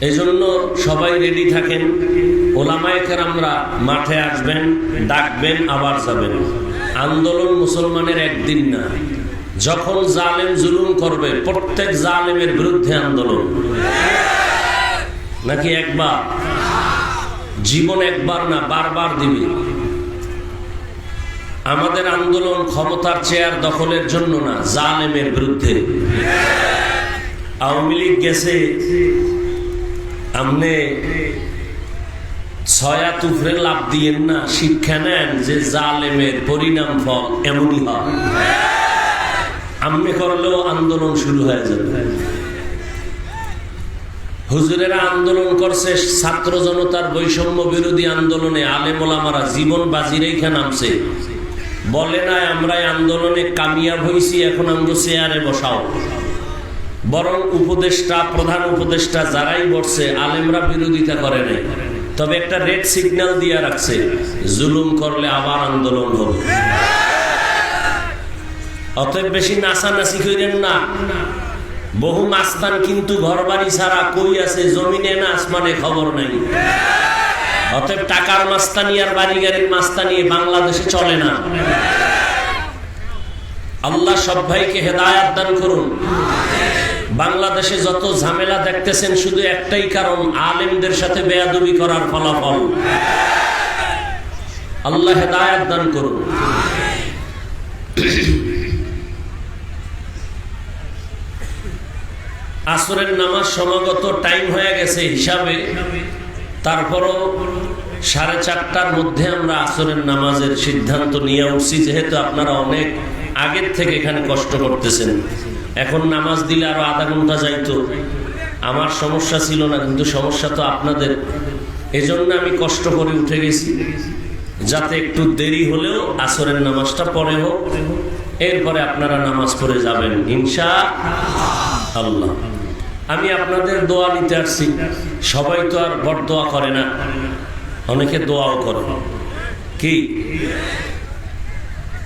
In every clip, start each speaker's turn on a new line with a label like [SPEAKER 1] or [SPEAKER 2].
[SPEAKER 1] এজন্য সবাই রেডি থাকেন। ওলামায়ে কেরামরা মাঠে আসবেন, ডাকবেন, আবার যাবেন। আন্দোলন মুসলমানের একদিন না, যখন জালেম জুলুম করবে প্রত্যেক জালেমের বিরুদ্ধে আন্দোলন। নাকি একবার? জীবন একবার না, বারবার দিবে। আমাদের আন্দোলন ক্ষমতার চেয়ার দখলের জন্য না, জালেমের বিরুদ্ধে। আওয়ামী লীগ গেছে, আমনে ছয়া তুফরে লাভ দিয়েন না, শিক্ষা নেন যে জালেমের পরিণাম ফল এমনই হয়। আমনে করলেও আন্দোলন শুরু হয়ে যাবে। হুজুরেরা আন্দোলন করছে, ছাত্র জনতার বৈষম্য বিরোধী আন্দোলনে আলেম ওলামারা জীবন বাজি রেখে নামছে। বলে না আমরাই আন্দোলনে কামিয়াব হইছি, এখন আমগো চেয়ারে বসাও। বরং উপদেষ্টা, প্রধান উপদেষ্টা যারাই বসছে, আলেমরা বিরোধিতা করে নাই, তবে একটা রেড সিগন্যাল দিয়ে রাখছে, জুলুম করলে আবার আন্দোলন হবে। অতএব বেশি নাচানাচি করেন না। বহু মাস্তান কিন্তু ঘর বাড়ি ছাড়া কই আছে, জমিনে না আসমানে খবর নাই। অতএব টাকার মাস্তানি আর বাড়ি গাড়ির মাস্তানি বাংলাদেশে চলে না। আল্লাহ সব ভাইকে হেদায়েত দান করুন। বাংলাদেশে যত ঝামেলা দেখতেছেন শুধু একটাই কারণ, আলেমদের সাথে বেয়াদবি করার ফলাফল। আল্লাহ হেদায়েত দান করুন। আসরের নামাজ সমাগত টাইম হয়ে গেছে হিসাবে, তারপরও 4:30টার মধ্যে আমরা আসরের নামাজের সিদ্ধান্ত নিয়ে উঠছি, যেহেতু আপনারা অনেক আগের থেকে এখানে কষ্ট করতেছেন। এখন নামাজ দিলে আরো আধা ঘন্টা যাইতো, আমার সমস্যা ছিল না, কিন্তু সমস্যা তো আপনাদের। এজন্য আমি কষ্ট করে উঠে গেছি, যাতে একটু দেরি হলেও আসরের নামাজটা পড়ে হোক, এরপরে আপনারা নামাজ পড়ে যাবেন ইনশাআল্লাহ। আমি আপনাদের দোয়া নিতে আসছি। সবাই তো আর বরদোয়া করে না, অনেকে দোয়াও করে। কি?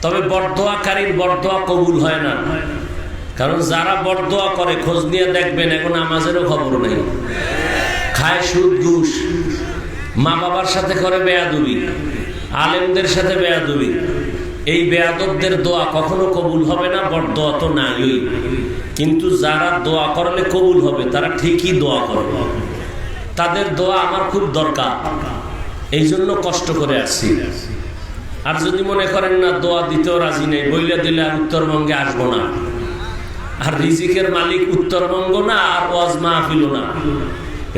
[SPEAKER 1] তবে বরদোয়াকারীর বরদোয়া কবুল হয় না, কারণ যারা বরদোয়া করে খোঁজ নিয়ে দেখবেন এখন নামাজেরও খবর নেই, খায় সুদ ঘুষ, মা বাবার সাথে করে বেয়াদবি, আলেমদের সাথে বেয়াদবি। এই বেয়াদবদের দোয়া কখনো কবুল হবে না, বরদোয়া তো নাই। কিন্তু যারা দোয়া করলে কবুল হবে তারা ঠিকই দোয়া করবে। তাদের দোয়া আমার খুব দরকার, এই জন্য কষ্ট করে আসছি। আর যদি মনে করেন না দোয়া দিতেও রাজি নেই, বইলে দিলে আর উত্তরবঙ্গে আসবো না। আর রিজিকের মালিক উত্তরবঙ্গ না, আর ওয়াজ মাহফিল না।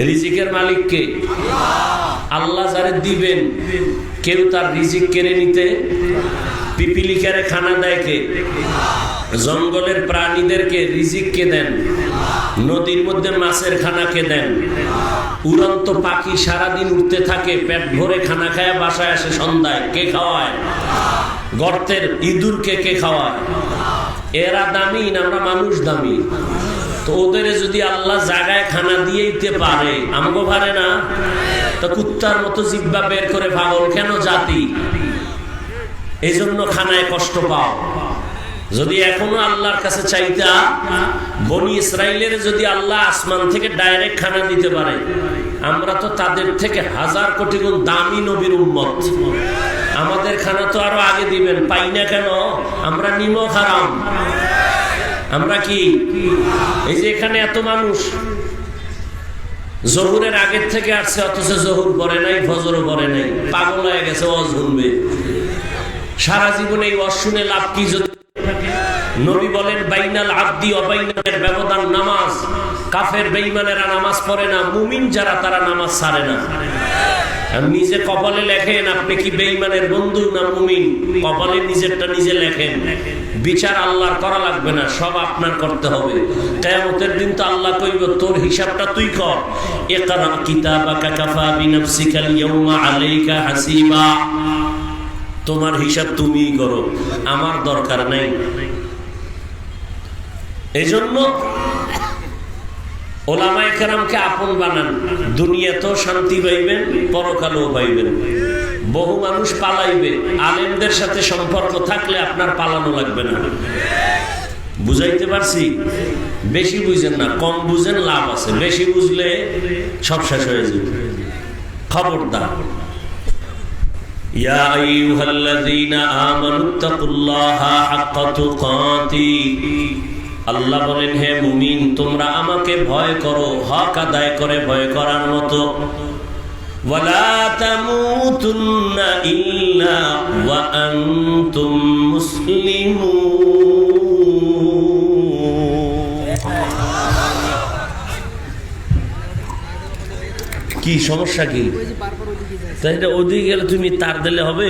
[SPEAKER 1] রিজিকের মালিক কে? আল্লাহ যারে দিবেন, কেউ তার রিজিক কেড়ে নিতে। পিপিলিকারে খানা দেয় কে? জঙ্গলের প্রাণীদেরকে রিজিক কে দেন? নদীর মধ্যে মাছের খানা কে দেন? উড়ন্ত পাখি সারাদিন উঠতে থাকে, পেট ভরে খানা খায়, বাসায় আসে সন্ধ্যায়, কে খাওয়ায়? গর্তের ইঁদুরকে কে খাওয়ায়? এরা দামি না আমরা মানুষ দামি? তো ওদের যদি আল্লাহ জায়গায় খানা দিয়ে দিতে পারে, আমাকে পারে না? তো কুত্তার মতো জিহ্বা বের করে পাগল কেন জাতি? এই জন্য খানায় কষ্ট পাও। যদি এখনো আল্লাহর কাছে চাইতা, বনি ইসরাইলের যদি আল্লাহ আসমান থেকে ডাইরেক্ট খানা দিতে পারে, আমরা তো তাদের থেকে 1000 কোটি গুণ দামি নবীর উম্মত। আমাদের খানা তো আরো আগে দিবেন, পাই না কেন? আমরা নিমক হারাম। আমরা কি এই যে এখানে এত মানুষ জহুরের আগের থেকে আসছে, অথচ জহুর পড়ে নাই, ফজরও পড়ে নাই, পাগল হয়ে গেছে ওয়াজ শুনবে। সারা জীবনে এই ওয়াজ শুনে লাভ কি? যদি নবী বলেন বাইনাল আব্দি ওয়া বাইনাল ব্যবধান নামাজ। কাফের বেঈমানেরা নামাজ পড়ে না, মুমিন যারা তারা নামাজ ছাড়ে না। নিজে কপালে লেখেন আপনি কি বেঈমানের বন্ধু না মুমিন, কপালে নিজেরটা নিজে লেখেন। বিচার আল্লাহর করা লাগবে না, সব আপনার করতে হবে। কিয়ামতের দিন তো আল্লাহ কইব তোর হিসাবটা তুই কর। ইকরা কিতাবাকা কাফা বিনাফসিকাল ইয়াউমা আলাইকা হাসিবা। তোমার হিসাব তুমিই করো, আমার দরকার নাই। এজন্য ওলামায়ে কেরামকে আপন বানান, দুনিয়াতেও শান্তি পাইবেন, পরকালেও পাইবেন। বহু মানুষ পালাইবে, আলেমদের সাথে সম্পর্ক থাকলে আপনার পালানো লাগবে না। বুঝাইতে পারছি? বেশি বুঝেন না, কম বুঝেন, লাভ আছে। বেশি বুঝলে সব শেষ হয়ে যাবে। খবরদার। ইয়া আইয়ুহাল্লাযীনা আমানুত্তাকুল্লাহা হাক্কা তুকাতিহ, আল্লাহ বলেন হে মুমিন তোমরা আমাকে ভয় করো হক আদায় করে ভয় করার মতো। ওয়ালা তামুতুন্না ইল্লা ওয়া আনতুম মুসলিমুন। কি সমস্যা কি? তাইলে ওদিকে গেলে তুমি তার দিলে হবে?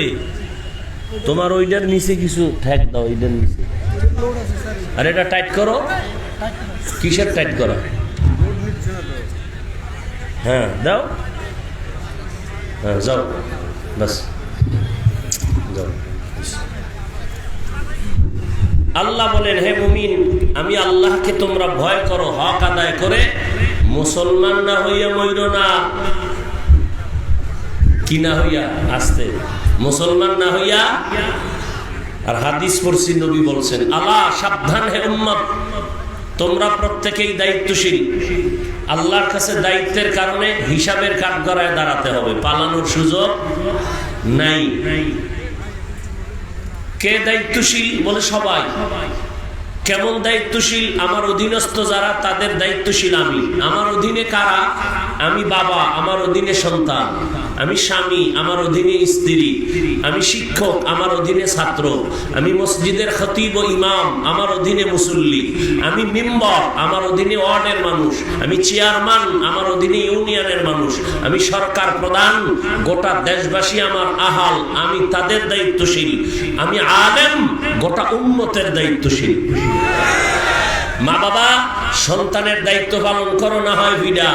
[SPEAKER 1] তোমার ওইটার নিচে কিছু ঠেক দাও, ওইটার নিচে। আর এটা টাইট করো। কিসের টাইট করো? হ্যাঁ দাও, হ্যাঁ যাও, বাস যাও। আল্লাহ বলেন হে মুমিন আমি আল্লাহকে তোমরা ভয় করো হক আদায় করে, মুসলমান না হইয়া মইরো না। কি না হইয়া? আসতে, মুসলমান না হইয়া। আর হাদিস পড়ছি, নবী বলছেন আলা সাবধান হে উম্মত, তোমরা প্রত্যেকেই দায়িত্বশীল। আল্লাহর কাছে দায়িত্বের কারণে হিসাবের কাঠগড়ায় দাঁড়াতে হবে, পালানোর সুযোগ নাই। কে দায়িত্বশীল? বলে সবাই। কেমন দায়িত্বশীল? আমার অধীনস্থ যারা তাদের দায়িত্বশীল আমি। আমার অধীনে কারা? আমি বাবা, আমার অধীনে সন্তান। আমি স্বামী, আমার অধীনে স্ত্রী। আমি শিক্ষক, আমার অধীনে ছাত্র। আমি মসজিদের খতিব ও ইমাম, আমার অধীনে মুসল্লি। আমি মেম্বার, আমার অধীনে ওয়ার্ডের মানুষ। আমি চেয়ারম্যান, আমার অধীনে ইউনিয়নের মানুষ। আমি সরকার প্রধান, গোটা দেশবাসী আমার আহাল, আমি তাদের দায়িত্বশীল। আমি আলেম, গোটা উম্মতের দায়িত্বশীল। মা বাবা সন্তানের দায়িত্ব পালন করো, না হয় বিডা।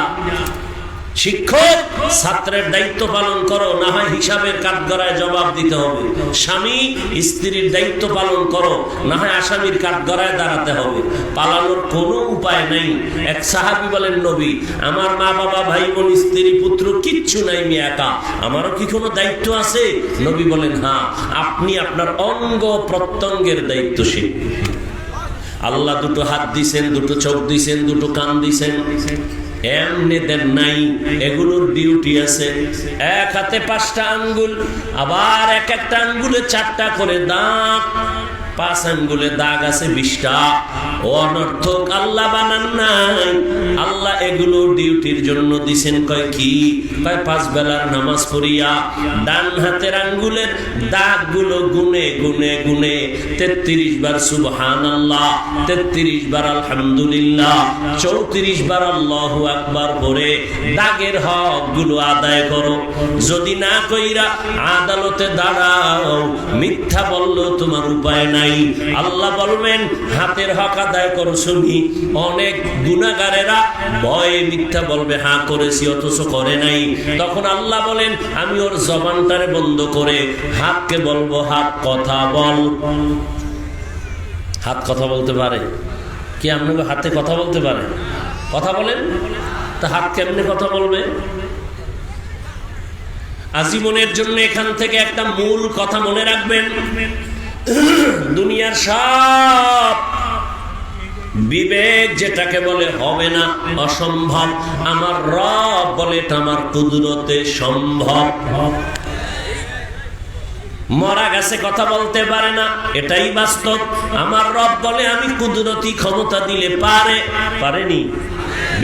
[SPEAKER 1] শিক্ষক ছাত্রের দায়িত্ব পালন করো, না হয় হিসাবের কাঠগড়ায় জবাব দিতে হবে। স্বামী স্ত্রীর দায়িত্ব পালন করো, না হয় আসামির কাঠগড়ায় দাঁড়াতে হবে। পালানোর কোনো উপায় নাই। এক সাহাবী বলেন নবী আমার মা বাবা ভাই বোন স্ত্রী পুত্র কিচ্ছু নাই, আমি একা, আমারও কি কোনো দায়িত্ব আছে? নবী বলেন হ্যাঁ, আপনি আপনার অঙ্গ প্রত্যঙ্গের দায়িত্বশীল। আল্লাহ দুটো হাত দিছেন, দুটো চোখ দিছেন, দুটো কান দিছেন, এমনি দেন নাই, এগুলোর ডিউটি আছে। এক হাতে 5টা আঙ্গুল, আবার এক একটা আঙ্গুলে 4টা করে দাঁত, 5 আঙ্গুলে দাগ আছে 20টা। অনর্থক আল্লাহ বানান নাই, আল্লাহ এগুলো ডিউটির জন্য দিছেন। কয় কি? কয় 5 বেলার নামাজ পড়িয়া ডান হাতের আঙ্গুলের দাগগুলো গুনে গুনে গুনে 33 বার সুবহানাল্লাহ, 33 বার আলহামদুলিল্লাহ, 34 বার আল্লাহু আকবার পড়ে দাগের হকগুলো আদায় করো। যদি না কইরা আদালতে দাঁড়াও, মিথ্যা বললেও তোমার উপায় নাই। আল্লাহ বলবেন হাতের হক আদায় করো। শুনি অনেক গুনাহগারেরা ভয়ে মিথ্যা বলবে, হ্যাঁ করেছি, অথচ করে নাই। তখন আল্লাহ বলেন আমি ওর জবানটারে বন্ধ করে হাতকে বলবো হাত কথা বল। হাত কথা বলতে পারে কি? আপনাকে হাতে কথা বলতে পারে? কথা বলেন। তা হাত কেমনে কথা বলবে? আজীবনের জন্য এখান থেকে একটা মূল কথা মনে রাখবেন, দুনিয়ার সব বিবেক যেটাকে বলে হবে না, অসম্ভব, আমার রব বলে এটা আমার কুদরতে সম্ভব। মরা গাছে কথা বলতে পারে না, এটাই বাস্তব। আমার রব বলে আমি কুদরতি ক্ষমতা দিলে পারে, পারেনি।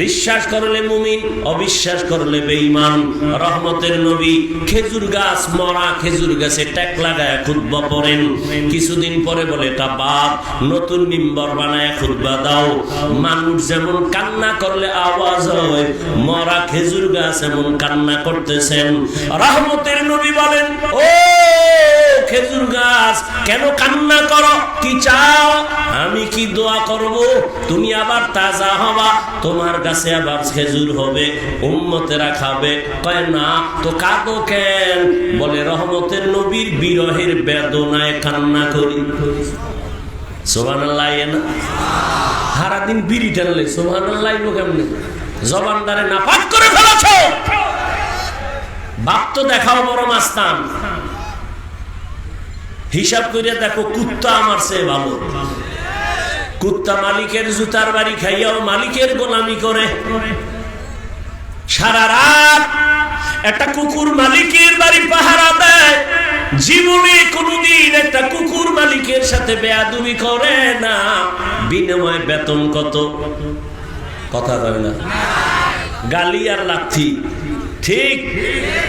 [SPEAKER 1] বিশ্বাস করলে মুমিন, অবিশ্বাস করলে বেঈমান। রহমতের নবী খেজুর গাছ, মরা খেজুর গাছে ট্যাক লাগায় খুতবা পড়েন। কিছুদিন পরে বলে এটা বাদ, নতুন মিম্বর বানায় খুতবা দাও। মানুষ যেমন কান্না করলে আওয়াজ হয়, মরা খেজুর গাছ এমন কান্না করতেছেন। রহমতের নবী বলেন ও খেজুর গাছ কেন কান্না করো? কি চাও? আমি কি দোয়া করব তুমি আবার তাজা হবা, তোমার কাছে আবার খেজুর হবে, উম্মতেরা খাবে? কয় না তো কাঁদো কেন? বলে রহমতের নবীর বিরহের বেদনায় কান্না করি। সুবহানাল্লাহ। না সারাদিন বিড়ি টানলে সুবহানাল্লাহ কেমনে? জবানদারে নাপাক করে ফেলেছ। বাপ তো দেখাও বড় মাস্তান, হিসাব করে দেখো কুত্তা আমার চেয়ে ভালো। কুত্তা মালিকের জুতার বাড়ি খাইয়াও মালিকের গোলামি করে। সারা রাত একটা কুকুর মালিকের বাড়ি পাহারা দেয়, জীবনে কোনদিন একটা কুকুর মালিকের সাথে বেয়াদবি করে না। বিনিময় বেতন কত? কথা কয় না, গালি আর লাথি, ঠিক।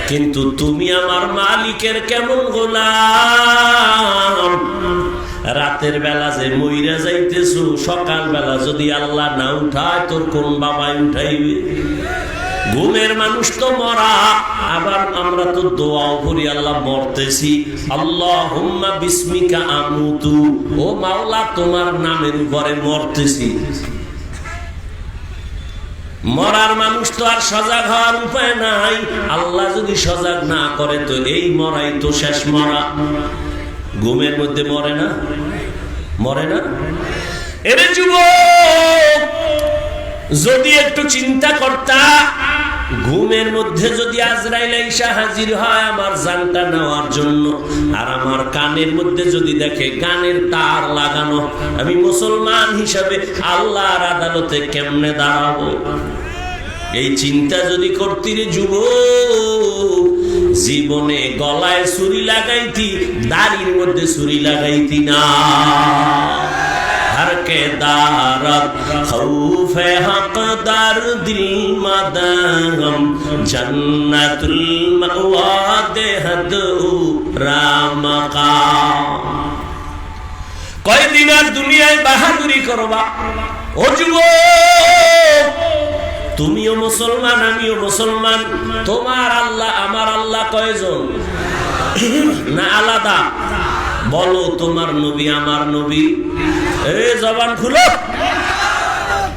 [SPEAKER 1] কিন্তু তুমি আমার মালিকের কেমন গোলাম। রাতের বেলা যে মইরা যাইতেছো, সকাল বেলা যদি আল্লাহ না উঠায় তোর কোন বাবাই উঠাইবে? ঘুমের মানুষ তো মরা, আবার আমরা তো দোয়াও করি আল্লাহ মরতেছি, আল্লাহুম্মা বিসমিকা আমুতু, ও মাওলা তোমার নামের উপরে মরতেছি। মরার মানুষ তো আর সজাগ হওয়ার উপায় নাই। আল্লাহ যদি সজাগ না করে তো এই মরাই তো শেষ মরা। ঘুমের মধ্যে মরে না, মরে না? এরে যুবক, যদি একটু চিন্তা করতা, ঘুমের মধ্যে যদি আজরাইল আইসা হাজির হয় আমার জানটা নেওয়ার জন্য, আর আমার কানের মধ্যে যদি দেখে গানের তার লাগানো, আমি মুসলমান হিসাবে আল্লাহর আদালতে কেমনে দাঁড়াবো? এই চিন্তা যদি করতি রে যুবক, জীবনে গলায় ছুরি লাগাইতি, দাড়ির মধ্যে ছুরি লাগাইতি না। हर के दारत खौफ हक़दार दिल मदगम जन्नतुल मअवा देहद रामका। কয়দিন আর দুনিয়ায় বাহাদুরি করবা? ও যুবক, তুমিও মুসলমান আমিও মুসলমান, তোমার আল্লাহ আমার আল্লাহ কয়জন না আলাদা? বলো, তোমার নবী আমার নবী? এই জবান খুলো।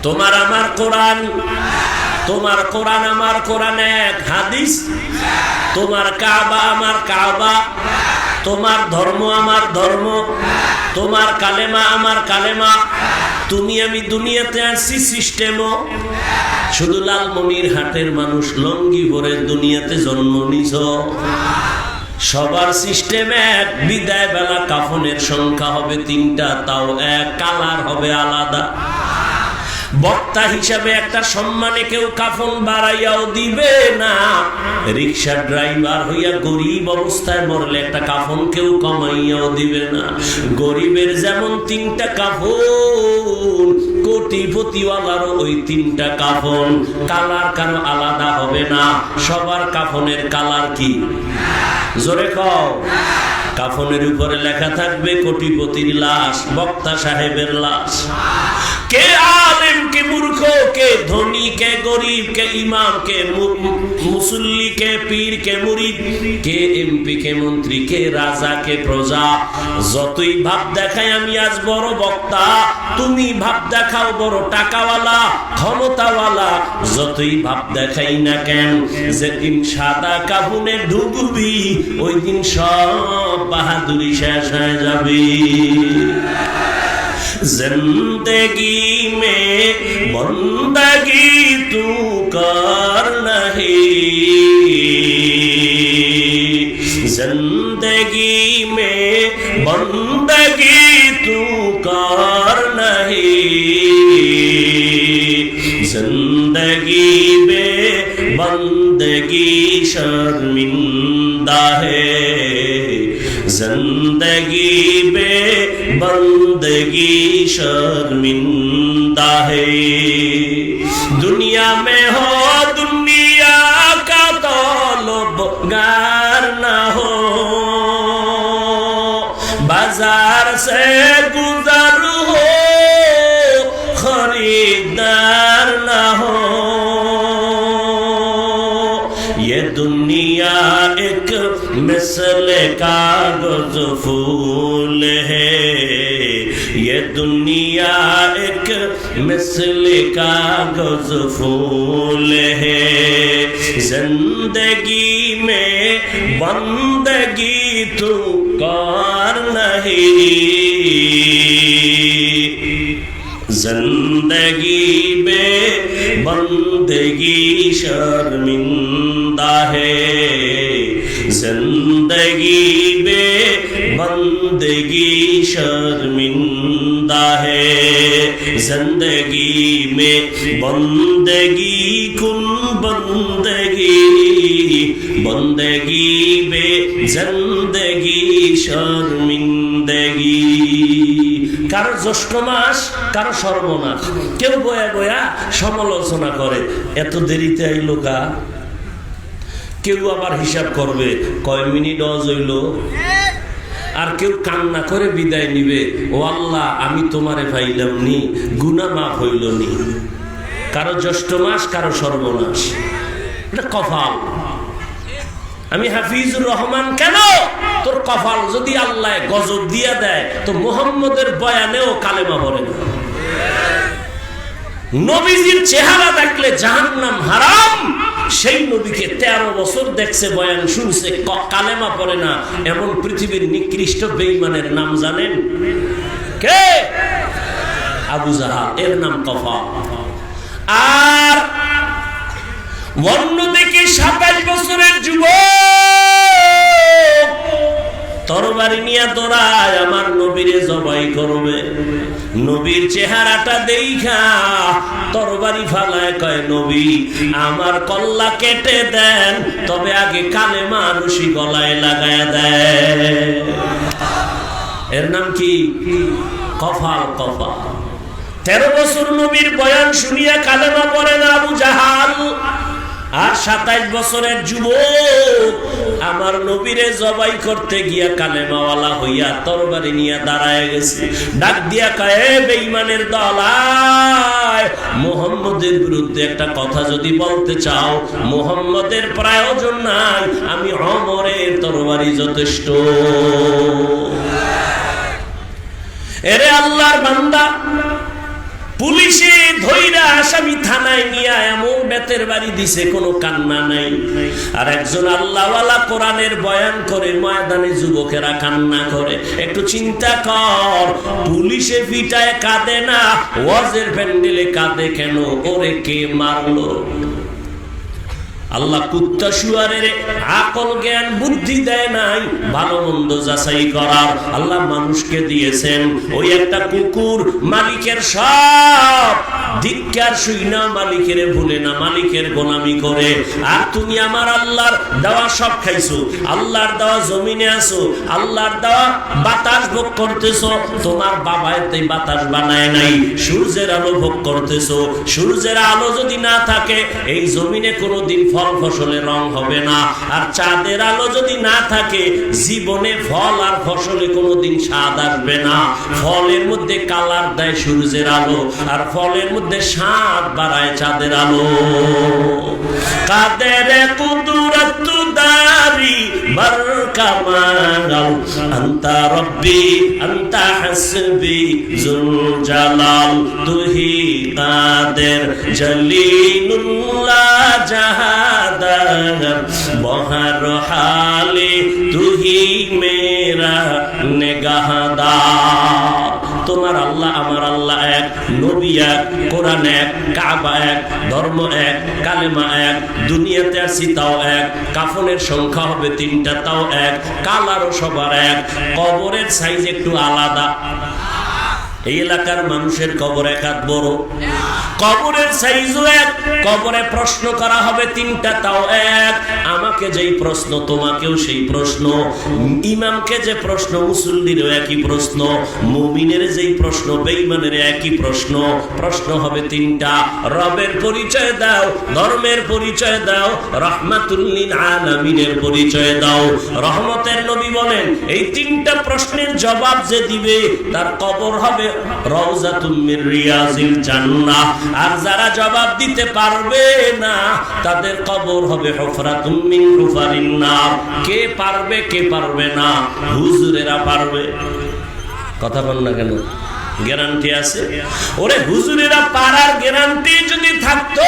[SPEAKER 1] তোমার আমার কোরআন, তোমার কোরআন আমার কোরআন এক, হাদিস। তোমার কাবা আমার কাবা, তোমার ধর্ম আমার ধর্ম, তোমার কালেমা আমার কালেমা। তুমি আমি দুনিয়াতে আসছি সিস্টেমও। শুধু লালমনির হাটের মানুষ লঙ্গি ভরে দুনিয়াতে জন্ম নিছ। সবার সিস্টেম এক, বিদায় বেলা কাফনের সংখ্যা হবে 3টা, তাও এক, কালার হবে আলাদা। বক্তা হিসাবে একটা সম্মানে কেউ কাফন বাড়াইয়াও দিবে না। রিক্সা ড্রাইভার হইয়া গরিব অবস্থায় মরলে একটা কাফন কেউ কমাইয়াও দিবে না। গরিবের যেমন 3টা কাফন, কোটিপতিওয়ালারও ওই 3টা কাফন। কালার কারো আলাদা হবে না। সবার কাফনের কালার কি? জোরে কও। কাফনের উপরে লেখা থাকবে কোটিপতির লাশ, বক্তা সাহেবের লাশ। কে আলেম, কে মূর্খ, কে ধনী, কে গরিব, কে ইমাম, কে মুসল্লি, কে পীর, কে মুরিদ, কে এমপি, কে মন্ত্রী, কে রাজা, কে প্রজা। যতই ভাব দেখাই আমি আজ বড় বক্তা, তুমি ভাব দেখাও বড় টাকাওয়ালা ক্ষমতাওয়ালা, যতই ভাব দেখাই না কেন, যেদিন সাদা কাফনে ঢুকবি ওই দিন সব বাহাদুরি শেষ হয়ে যাবে। जिंदगी में बंदगी तू कर नहीं, जिंदगी में बंदगी तू कर नहीं, जिंदगी में बंदगी शर्मिंदा है, जिंदगी में बंदगी शर्मिंदा है। दुनिया में हो दुनिया का तलबगार ना हो, बाजार से गुजर हो खरीदार ना हो। ये दुनिया एक मिसल कागज फूल है, ये दुनिया एक मिसल कागज फूल है, जिंदगी में बंदगी तू कर नहीं, जिंदगी में बंदगी शर्मिंदा है, जिंदगी में बंदगी शर्मिंदा बंदा है जिंदगी में बंदगी कुन बंदगी बंदगी बे जिंदगी शर्मिंदगी কারো জ্যৈষ্ঠ মাস কারো সর্বনাশ কেউ বয়া বয়া সমালোচনা করে এত দেরিতে আইলো কা কেউ আবার হিসাব করবে কয় মিনিট অজ হইল আর কেউ কান্না করে বিদায় নিবে ও আল্লাহ আমি তোমারে পাইলাম নি গুনাহ মাফ হইল নি কারো জ্যৈষ্ঠ মাস কারো সর্বনাশ এটা কপাল আমি হাফিজুর রহমান কেন তোর কপাল যদি আল্লাহ গজব দিয়া দেয় তো মুহাম্মদের বয়ানেও কালেমা পড়ে না নবীজির চেহারা দেখলে জাহান্নাম হারাম সেই নবীকে 13 বছর দেখছে বয়ান শুনছে কালেমা পড়ে না এমন পৃথিবীর নিকৃষ্ট বেঈমানের নাম জানেন কে আবু জাহাল এর নাম কফা আর অন্যদিকে 27 বছরের যুবক তরবারি নিয়ে দৌড়ায় আমার নবীরে জবাই করবে নবীর চেহারাটা দেইখা তরবারি ফালায় কয় নবী আমার কল্লা কেটে দেন তবে আগে কালেমা রশি গলায় লাগায় দেয় এর নাম কি কফাল কফা 13 বছর নবীর বয়ান শুনিয়া কালেমা পড়ে না আবু জাহাল আর 27 বছরের যুবক আমার নবীরে জবাই করতে গিয়া কালেমাওয়ালা হইয়া তরবারি নিয়ে দাঁড়ায় গেছে ডাক দিয়া কয় বেঈমানের দল আয় মুহাম্মদের বিরুদ্ধে একটা কথা যদি বলতে চাও মুহাম্মদের প্রয়োজন নাই আমি ওমরের তরবারি যথেষ্ট এরে আল্লাহর বান্দা পুলিশে ধইরা আসামি থানায় নিয়ে এমন বেতের বাড়ি দিছে কোনো কান্না নাই আর একজন আল্লাহওয়ালা কোরআনের বয়ান করে ময়দানে যুবকেরা কান্না করে একটু চিন্তা কর পুলিশে পিটায় কাঁদে না ওয়াজের প্যান্ডেলে কাঁদে কেন ওরে কে মারলো আল্লাহ কুত্তা শুয়ারের আকল জ্ঞান বুদ্ধি দেয় নাই ভালো মন্দ যাচাই করার আল্লাহ মানুষকে দিয়েছেন ওই একটা কুকুর মালিকের সব ধিক্কার শুইনা মালিকের ভুলে না মালিকের গোলামি করে আর তুমি আমার আল্লাহর দেওয়া সব খাইছো আল্লাহর দেওয়া জমিনে আছো আল্লাহর দেওয়া বাতাস ভোগ করতেছো তোমার বাবা এতে বাতাস বানায় নাই সূর্যের আলো ভোগ করতেছো সূর্যের আলো যদি না থাকে এই জমিনে কোনোদিন ফল ফসলের রং হবে না আর চাঁদের আলো যদি না থাকে জীবনে ফল আর ফসলে কোনোদিন স্বাদ আসবে না ফলের মধ্যে কালার দেয় সূর্যের আলো আর ফলের মধ্যে স্বাদ বাড়ায় চাঁদের আলো কাদের কুদরত দারি বরকামাল আনতা রব্বি আনতা হাসবি জুল জালাল তুহি কাদের জলিলুল্লাহ জাহাদার বহর হালে তুহি মেরা নেগাহদার তোমার আল্লাহ আমার আল্লাহ এক নবী এক কোরআন এক কাবা এক ধর্ম এক কালেমা এক দুনিয়াতে আসি তাও এক কাফনের সংখ্যা হবে 3টা তাও এক কালারও সবার এক কবরের সাইজ একটু আলাদা এই এলাকার মানুষের কবর এক হাত বড় কবরের সাইজও এক কবরে প্রশ্ন করা হবে 3টা তাও এক আমাকে যেই প্রশ্ন তোমাকেও সেই প্রশ্ন ইমামকে যে প্রশ্ন মুসল্লিরও একই প্রশ্ন মুমিনের যেই প্রশ্ন বেঈমানের একই প্রশ্ন প্রশ্ন হবে 3টা রবের পরিচয় দাও ধর্মের পরিচয় দাও রাহমাতুল লিল আলামিনের পরিচয় দাও রহমতের নবী বলেন এই 3টা প্রশ্নের জবাব যে দিবে তার কবর হবে রওজাতুম মির রিয়াজিল জান্নাহ আর যারা জবাব দিতে পারবে না তাদের কবর হবে হুফরাতুম মিন হুফারিন নার কে পারবে কে পারবে না হুজুরেরা পারবে কথা বল না কেন গ্যারান্টি আছে ওরে হুজুরেরা পারার গ্যারান্টি যদি থাকতো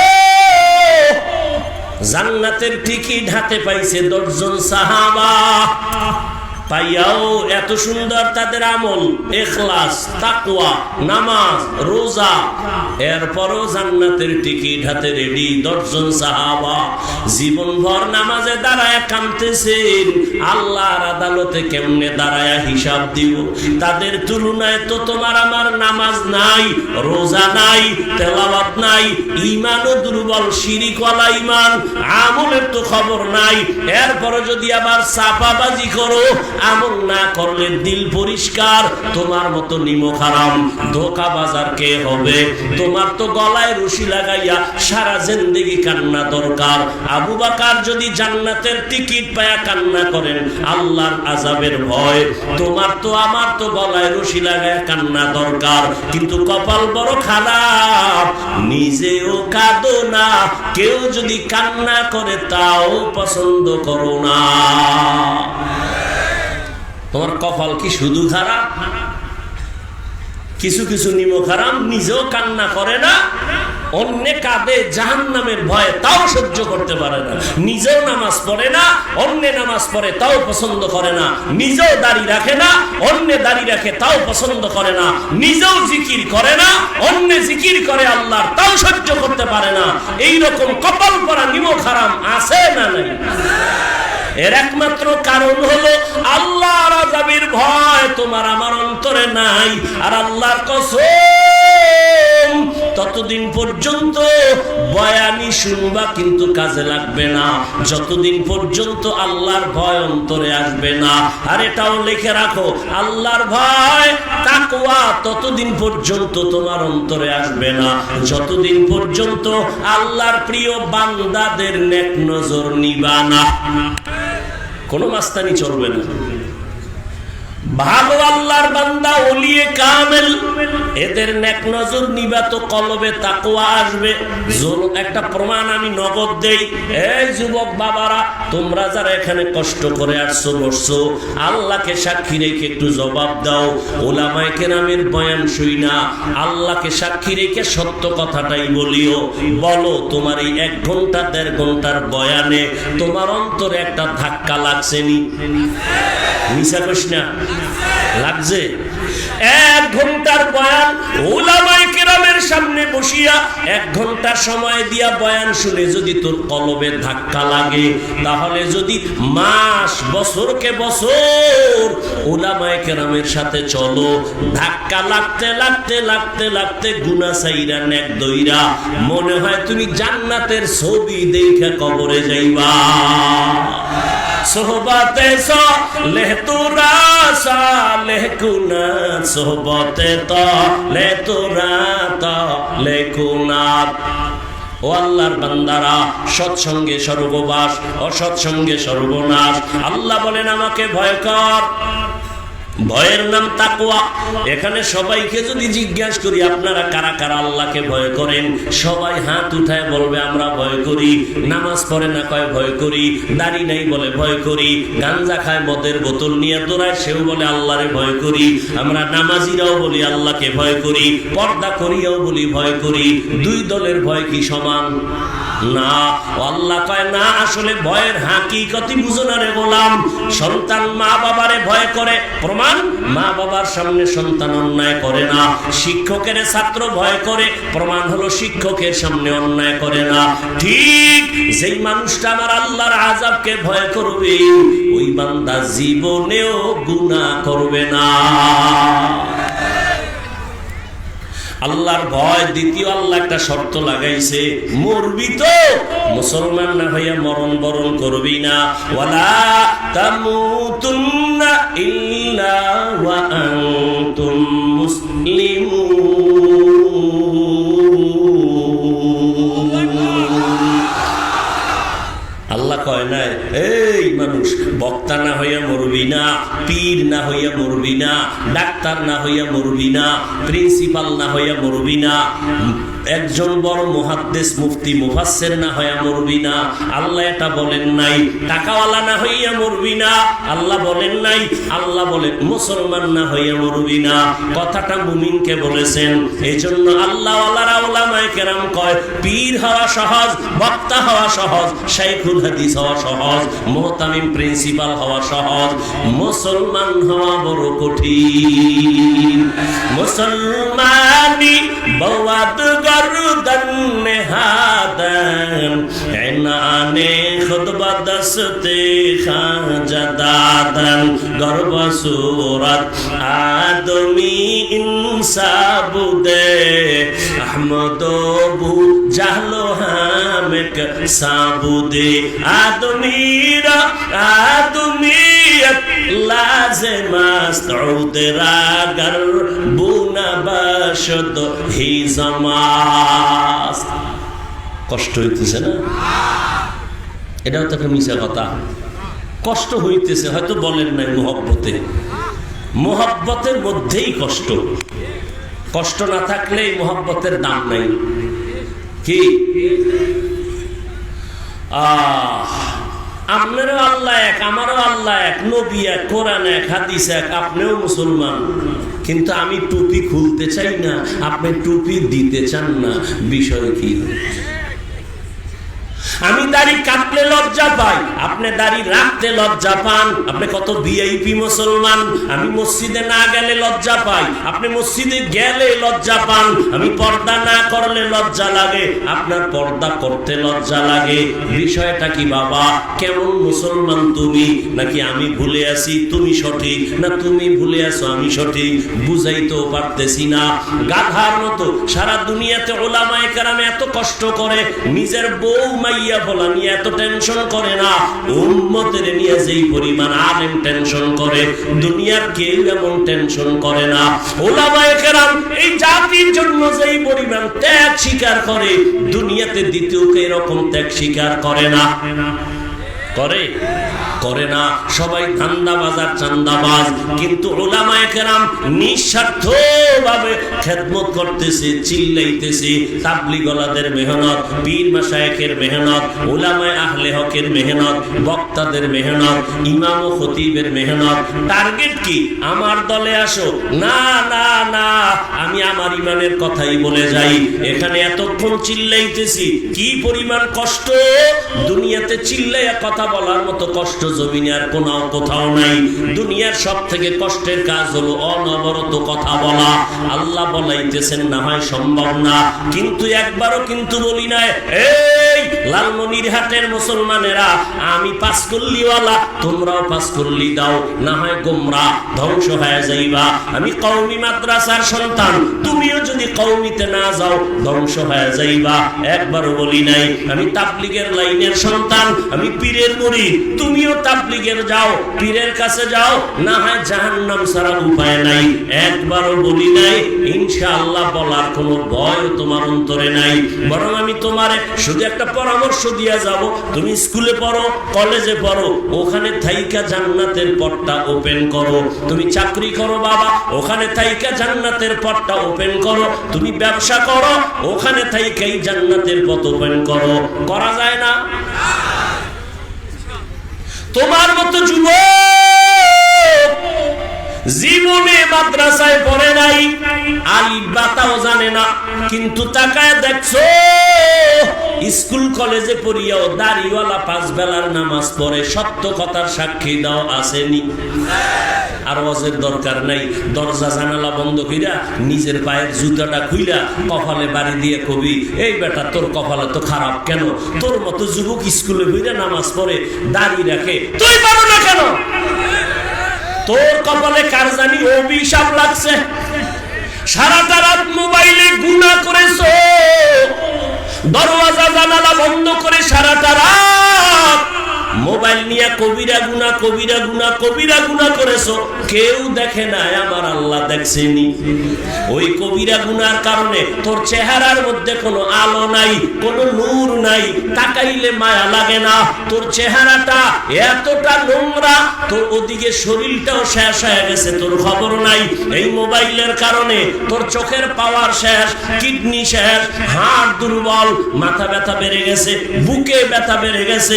[SPEAKER 1] জান্নাতের টিকিট হাতে পাইছে 10 জন সাহাবা পাইয়াও এত সুন্দর তাদের আমল ইখলাস তাকওয়া নামাজ রোজা এরপরও জান্নাতের টিকিট হাতে রেডি 10 জন সাহাবা জীবনভর নামাজে দাঁড়ায় কাঁদতেছেন, আল্লাহর আদালতে কেমনে দাঁড়ায় হিসাব দিব? তাদের তুলনায় তো তোমার আমার নামাজ নাই, রোজা নাই, তেলাওয়াত নাই, ঈমানও দুর্বল, শিরিকওয়ালা ঈমান, আমলের তো খবর নাই। এরপরে যদি আবার চাপাবাজি করো, আমল না করলে দিল পরিষ্কার, তোমার মতো নিমক হারাম ধোঁকাবাজ আর কে হবে? তোমার তো গলায় রশি লাগাইয়া সারা জিন্দেগি কান্না দরকার। আবু বকর যদি জান্নাতের টিকিট পায়া কান্না করেন আল্লাহর আযাবের ভয়, তোমার তো আমার তো গলায় রশি লাগাইয়া কান্না দরকার। কিন্তু কপাল বড় খারাপ, নিজেও কাঁদো না, কেউ যদি কান্না করে তাও পছন্দ করো না। তোমার কপাল কি শুধু খারাপ? কিছু কিছু নিমক হারাম নিজেও কান্না করে না, অন্যে কাঁদে জাহান্নামের ভয়ে তাও সহ্য করতে পারে না। নিজেও নামাজ পড়ে না, অন্যে নামাজ পড়ে তাও পছন্দ করে না। নিজেও দাড়ি রাখে না, অন্যে দাড়ি রাখে তাও পছন্দ করে না। নিজেও জিকির করে না, অন্যে জিকির করে আল্লাহর তাও সহ্য করতে পারে না। এইরকম কপাল পরা নিমক হারাম আছে না নাই? এর একমাত্র কারণ হলো আল্লাহর আযাবের ভয় তোমার আমার অন্তরে নাই। আর আল্লাহর কসম, ততদিন পর্যন্ত বয়ানি শুনবা কিন্তু কাজে লাগবে না, যতদিন পর্যন্ত আল্লাহর ভয় অন্তরে আসবে না। আর এটাও লিখে রাখো, আল্লাহর ভয় তাকওয়া ততদিন পর্যন্ত তোমার অন্তরে আসবে না, যতদিন পর্যন্ত আল্লাহর প্রিয় বান্দাদের নেক নজর নিবা না। কোনো মাস্তানি চলবে না। ভালো আল্লাহর বান্দা ওলিয়ে কামেল, এদের নেক নজর নিবা তো কলবে তাকওয়া আসবে। একটা প্রমাণ আমি নগদ দেই। এই যুবক বাবারা, তোমরা যারা এখানে কষ্ট করে আসছো বসছো, আল্লাহকে সাক্ষী রেখে একটু জবাব দাও। ওলামায়ে কেরামের বয়ান শুইনা আল্লাহকে সাক্ষী রেখে সত্য কথাটাই বলিও। বলো, তোমার এই 1 ঘন্টা 1.5 ঘন্টার বয়ানে তোমার অন্তরে একটা ধাক্কা লাগছে নি? মিছা কইস না, লাগছে? 1 ঘন্টার বয়ান উলামায়ে কেরামের সামনে বসিয়া 1 ঘন্টা সময় দিয়া বয়ান শুনে যদি তোর কলবে ধাক্কা লাগে, তাহলে যদি মাস বছরকে বছর উলামায়ে কেরামের সাথে চলো, ধাক্কা লাগতে লাগতে লাগতে লাগতে গুনাহ ছাইরা নেক দইরা মনে হয় তুমি জান্নাতের ছবি দেখে কবরে যাইবা। সোহবতে সালেহ তোরা সালেহ কুনাত, সোহবতে তালেহ তোরা তালেহ কুনাত। ও আল্লাহর বান্দারা, সৎসঙ্গে সর্ববাস, অসৎসঙ্গে সর্বনাশ। আল্লাহ বলেন আমাকে ভয় কর। ভয়ের নাম তাকওয়া। এখানে সবাইকে যদি জিজ্ঞাসা করি আপনারা কারা কারা আল্লাহকে ভয় করেন, সবাই হাত উঠায় বলবে আমরা ভয় করি। নামাজ পড়ে না কয় ভয় করি, দাড়ি নাই বলে ভয় করি, গাঞ্জা খায় মদের বোতল নিয়ে দৌড়ায় সেও বলে আল্লাহরে ভয় করি। আমরা নামাজিরাও বলি আল্লাহকে ভয় করি, পর্দা করিয়াও বলি ভয় করি। দুই দলের ভয় কি সমান? না। আল্লাহ কয় না, আসলে ভয়ের হাকিকতই বুঝো না রে গোলাম। সন্তান মা বাবারে ভয় করে, প্রমাণ মা বাবার সামনে সন্তান অন্যায় করে না। শিক্ষকের ছাত্র ভয় করে, প্রমাণ হলো শিক্ষকের সামনে অন্যায় করে না। ঠিক যেই মানুষটা আমার আল্লাহর আযাবকে ভয় করবে, ওই বান্দা জীবনেও গুনাহ করবে না। আল্লাহর ভয় দ্বিতীয় আল্লাহ একটা শর্ত লাগাইছে, মরবি তো মুসলমান না হইয়া মরণ বরণ করবি না। ওয়ালা তামুতুন্না ইল্লা ওয়া আনতুম মুসলিমুন। আল্লাহ কয় নাই এই মানুষ বক্তা না হইয়া মরবি না, পীর না হইয়া মরবি না, ডাক্তার না হইয়া মরবি না, প্রিন্সিপাল না হইয়া মরবি না, একজন বড় মুহাদ্দিস মুফতি মুফাসসির না হইয়া মরবি না। আল্লাহ এটা বলেন নাই। টাকাওয়ালা না হইয়া মরবি না, আল্লাহ বলেন নাই। আল্লাহ বলেন মুসলমান না হইয়া মরবি না। কথাটা মুমিনকে বলেছেন। এজন্য আল্লাহওয়ালারা উলামায়ে কেরাম কয় পীর হওয়া সহজ, বক্তা হওয়া সহজ, শাইখুল হাদিস হওয়া সহজ, মুহতামিম প্রিন্সিপাল হওয়া সহজ, মুসলমান হওয়া বড় কঠিন। মুসলমানি বওয়াত मर्दन नेहादन एनाने खुतबा दस्ते खाजदादन गर्भ सूरत आदमी इंसाबुदे अहमदो बु जालो हामेक साबुदे आदमीरा आदमीयत लाज़िमास्त रागर बुना बाशद হি জামাস। কষ্ট হইতেছে না? এটাও তো একটা মিছা কথা। কষ্ট হইতেছে, হয়তো বলেন নাই মোহব্বতে। মোহব্বতের মধ্যেই কষ্ট। কষ্ট না থাকলে মোহব্বতের দাম নাই। কি আপনারও আল্লাহ এক, আমারও আল্লাহ এক, নবী এক, কোরআন এক, হাদিস এক, আপনিও মুসলমান, কিন্তু আমি টুপি খুলতে চাই না, আপনি টুপি দিতে চান না। বিষয় কি? আমি দাড়ি কাটলে লজ্জা পাই, আপনি দাড়ি রাখতে লজ্জা পান। আপনি কত ভিআইপি মুসলমান। আমি মসজিদে না গেলে লজ্জা পাই, আপনি মসজিদে গেলে লজ্জা পান। আমি পর্দা না করলে লজ্জা লাগে, আপনার পর্দা করতে লজ্জা লাগে। বিষয়টা কি বাবা? কেমন মুসলমান তুমি? নাকি আমি ভুলে আছি তুমি সঠিক, না তুমি ভুলে আছো আমি সঠিক? বুঝাইতেও পারতেছি না। গাধার মতো সারা দুনিয়াতে ওলামায়ে কেরাম এত কষ্ট করে, নিজের বউ মাইয়া বলা নিয়ে এত টেনশন করে না। উম্মতের নিয়ে যেই পরিমাণ আলেম টেনশন করে, দুনিয়ার কেউ এমন টেনশন করে না। ওলামায়ে কেরাম এই জাতির জন্য যেই পরিমাণ ত্যাগ স্বীকার করে, দুনিয়াতে দ্বিতীয় কেউ এরকম ত্যাগ স্বীকার করে না। করে? করে না। সবাই ধান্দাবাজ আর চান্দাবাজ, কিন্তু উলামায়ে কেরাম নিঃস্বার্থভাবে খেদমত করতেছে, চিল্লাইতেছে। তাবলীগওয়ালাদের মেহনত, পীর মাশায়েখের মেহনত, উলামায়ে আহলে হকের মেহনত, বক্তাদের মেহনত, ইমাম ও খতিবের মেহনত। টার্গেট কি? আমার দলে আসো। না না না, আমি আমার ইমানের কথাই বলে যাই। এখানে এতক্ষণ চিল্লাইতেছি, কি পরিমাণ কষ্ট! দুনিয়াতে চিল্লাইয়া কথা বলার মতো কষ্ট জমিনে আর কোথাও নাই। দুনিয়ার সব থেকে কষ্টের কাজ হলো অনবরত কথা বলা। আল্লাহ বলাইতেছেন না হয় সম্ভব না, কিন্তু একবারও কিন্তু বলি নাই, এই লালমনিরহাটের মুসলমানেরা, আমি পাঁচ কল্লিওয়ালা, তোমরাও পাঁচ কল্লি দাও, না হয় গোমরাহ ধ্বংস হয়ে যাইবা। আমি কওমি মাদ্রাসার সন্তান, তুমিও যদি কওমিতে না যাও ধ্বংস হয়ে যাইবা। একবারও বলি নাই আমি তাবলীগের লাইনের সন্তান, আমি পীরের মুরিদ, তুমিও তাবলীগের যাও, পীরের কাছে যাও, না হয় জাহান্নাম ছাড়া উপায় নাই। একবারও বলি নাই। ইনশাআল্লাহ বলার কোনো ভয় তোমার অন্তরে নাই। বরং আমি তোমারে শুধু একটা পরামর্শ দিয়া যাব, তুমি স্কুলে পড়ো, কলেজে পড়ো, ওখানে থাইকা জান্নাতের পথটা ওপেন করো। তুমি চাকরি করো বাবা, ওখানে থাইকা জান্নাতের পথটা ওপেন করো। তুমি ব্যবসা করো, ওখানে থাইকাই জান্নাতের পথ ওপেন করো। করা যায় না? তোমার মতো যুবক জীবনে মাদ্রাসায় পড়ে নাই, আলিফ বাতাও জানে না, কিন্তু তাকায় দেখছো স্কুল কলেজে পড়িয়াও দাড়িওয়ালা পাঁচ বেলার নামাজ পড়ে। সত্য কথার সাক্ষী দাও, আসেনি? আর ওয়াজের দরকার নাই। দরজা জানালা বন্ধ কইরা নিজের পায়ের জুতাটা খুইলা কপালে বাড়ি দিয়ে কবি, এই বেটা তোর কপালে তো খারাপ কেন? তোর মতো যুবক স্কুলে বইরা নামাজ পড়ে, দাড়ি রাখে, তুই পারো না কেন? তোর কপালে কার জানি অভিশাপ লাগছে। সারাটা রাত মোবাইলে গুনাহ করেছো, দরওয়াজা জানালা বন্ধ করে সারাটা রাত মোবাইল নিয়ে কবিরা গুনাহ কবিরা গুনাহ কবিরা গুনাহ করেছো। কেউ দেখে নাই, আমার আল্লাহ দেখছেনি। ওই কবিরা গুনার কারণে তোর চেহারার মধ্যে কোনো আলো নাই, কোনো নূর নাই, তাকাইলে মায়া লাগে না। তোর চেহারাটা এতটা নোংরা, তোর ওদিকে শরীরটাও শেষ হয়ে গেছে, তোর খবর নাই। এই মোবাইলের কারণে তোর চোখের পাওয়ার শেষ, কিডনি শেষ, হাড় দুর্বল, মাথা ব্যথা বেড়ে গেছে, বুকে ব্যথা বেড়ে গেছে,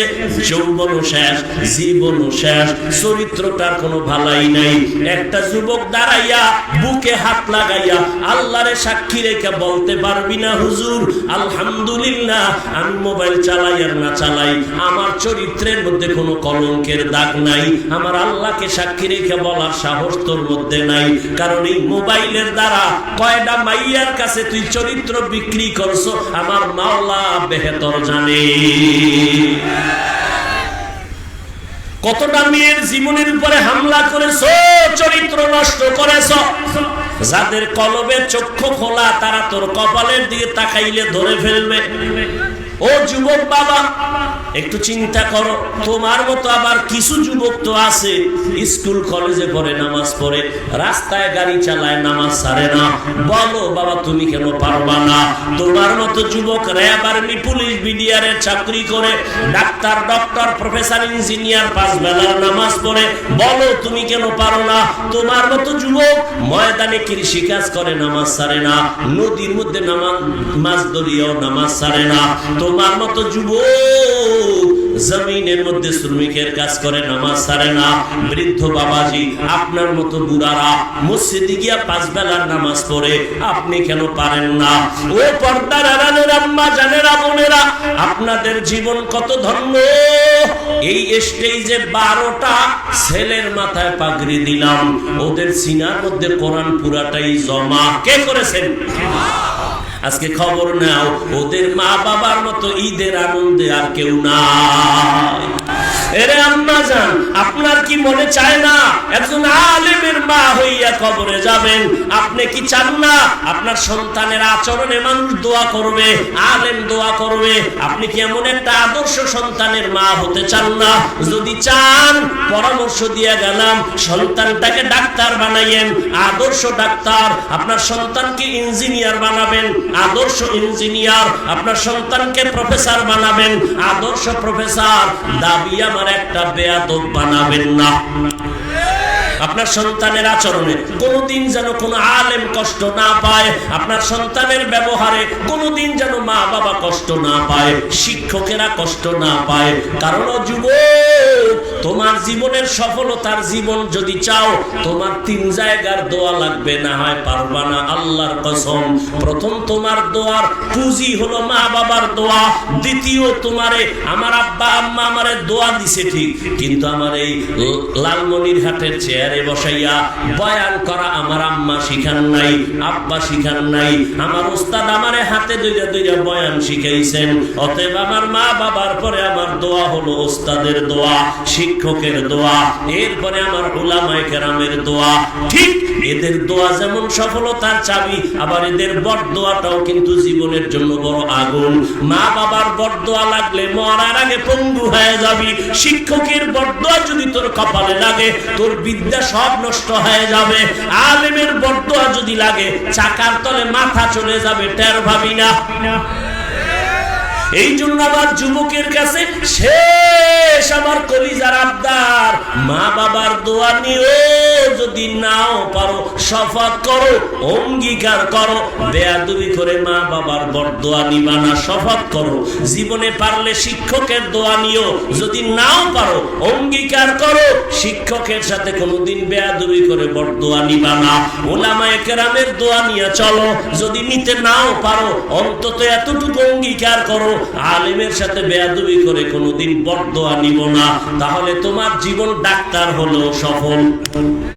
[SPEAKER 1] যৌবন শেষ। জীবনও শেষ, চরিত্রটার কোনো ভালাই নাই। একটা যুবক দাঁড়াইয়া বুকে হাত লাগাইয়া আল্লাহরে সাক্ষী রেখে বলতে পারবি না হুজুর আলহামদুলিল্লাহ, আমি মোবাইল চালাই আর না চালাই আমার চরিত্রের মধ্যে কোনো কলঙ্কের দাগ নাই। আমার আল্লাহকে সাক্ষী রেখে বলার সাহস তোর মধ্যে নাই, কারণ এই মোবাইলের দ্বারা কয়টা মাইয়ার কাছে তুই চরিত্র বিক্রি করছো আমার মাওলা বেহেতর জানে। কতটা মেয়ের জীবনের উপরে হামলা করেছো, চরিত্র নষ্ট করেছো। যাদের কলবে চক্ষু খোলা তারা তোর কপালের দিকে তাকাইলে ধরে ফেলবে। ও যুবক বাবা, একটু চিন্তা করো। তোমার মতো আবার কিছু যুবক তো আছে স্কুল কলেজে পড়ে, নামাজ পড়ে, রাস্তায় গাড়ি চালায়, নামাজ ছাড়ে না। বলো বাবা তুমি কেন পারবা না? তোমার মতো যুবক র্যাব, আর্মি, পুলিশ, বিডিআরের চাকরি করে, ডাক্তার, ডক্টর, প্রফেসর, ইঞ্জিনিয়ার, 5 বেলার নামাজ পড়ে। বলো তুমি কেন পারো না? তোমার মতো যুবক ময়দানে কৃষি কাজ করে, নামাজ ছাড়ে না। নদীর মধ্যে মাছ ধরিয়াও নামাজ ছাড়ে না। তোমার মতো যুবক জমিনের মধ্যে শ্রমিকের কাজ করে, নামাজ ছাড়ে না। বৃদ্ধ বাবাজি, আপনার মতো বুড়ারা মসজিদে গিয়া 5 বেলার নামাজ পড়ে, আপনি কেন পারেন না? ও পর্দার আড়ালের আম্মা জানেরা, বোনেরা, আপনাদের জীবন কত ধন্য। এই স্টেজে 12টা ছেলের মাথায় পাগড়ি দিলাম, ওদের সিনার মধ্যে কোরআন পুরাটাই জমা। কে করেছেন? আজকে খবর নাও, ওদের মা বাবার মতো ঈদের আনন্দে আর কেউ নাই। এরে আম্মা জান, আপনার কি মনে চায় না একজন আলেমের মা হইয়া কবরে যাবেন? আপনি কি চান না আপনার সন্তানের আচরণে মানুষ দোয়া করবে, আলেম দোয়া করবে? আপনি কি এমন একটা আদর্শ সন্তানের মা হতে চান না? যদি চান, পরামর্শ দিয়ে গেলাম, সন্তানটাকে ডাক্তার বানাইয়েন, আদর্শ ডাক্তার। আপনার সন্তানকে ইঞ্জিনিয়ার বানাবেন, আদর্শ ইঞ্জিনিয়ার। আপনার সন্তানকে প্রফেসর বানাবেন, আদর্শ প্রফেসর। দাবি আমার একটা বেয়াদব বানাবেন না। আপনার সন্তানের আচরণে কোনোদিন যেন কোনো আলেম কষ্ট না পায়, আপনার সন্তানের ব্যবহারে কোনোদিন যেন মা বাবা কষ্ট না পায়, শিক্ষকেরা কষ্ট না পায়। কারণ যুবক, তোমার জীবনের সফলতার জীবন যদি চাও, তোমার 3 জায়গার দোয়া লাগবে, না হয় পারবা না। আল্লাহর কসম, প্রথম তোমার দোয়ার পুঁজি হলো মা বাবার দোয়া। দ্বিতীয়, তোমারে আমার আব্বা আম্মা আমারে দোয়া দিছে ঠিক, কিন্তু আমার এই লালমনিরহাটের চেয়ারে বসাইয়া বয়ান করা আমার আম্মা শিখান নাই, আব্বা শিখান নাই। আমার ওস্তাদ আমারে হাতে ধইরা ধইরা বয়ান শিখাইছেন। অতএব আমার মা বাবার পরে আমার দোয়া হলো ওস্তাদের দোয়া, শিক্ষকের দোয়া, এরপরে আমার উলামায়ে কেরামের দোয়া। ঠিক এদের দোয়া যেমন সফলতার চাবি, আবার এদের বরদোয়াটাও কিন্তু জীবনের জন্য বড় আগুন। মা বাবার বরদোয়া লাগলে মরার আগে পঙ্গু হয়ে যাবি। শিক্ষকের বরদোয়া যদি তোর কপালে লাগে, তোর বিদ্যা সব নষ্ট হয়ে যাবে। আলেমের বরদোয়া যদি লাগে, চাকার তলে মাথা চলে যাবে, টের ভাবি না। এই জন্য আবার যুবকের কাছে শেষ আমার কলিজার আবদার, মা বাবার দোয়া নিও। যদি নাও পারো শপথ করো, অঙ্গীকার করো, বেয়াদবি করে মা বাবার বরদোয়া নিবা না, শপথ করো। জীবনে পারলে শিক্ষকের দোয়া নিও, যদি নাও পারো অঙ্গীকার করো শিক্ষকের সাথে কোনোদিন বেয়াদবি করে বরদোয়া নিবা না। উলামায়ে কেরামের দোয়া নিয়ে চলো, যদি নিতে নাও পারো অন্তত এতটুকু অঙ্গীকার করো, আলেমের সাথে বেয়াদবি করে কোনোদিন বরদোয়া নিব না। তাহলে তোমার জীবন ডাক্তার হলো সফল।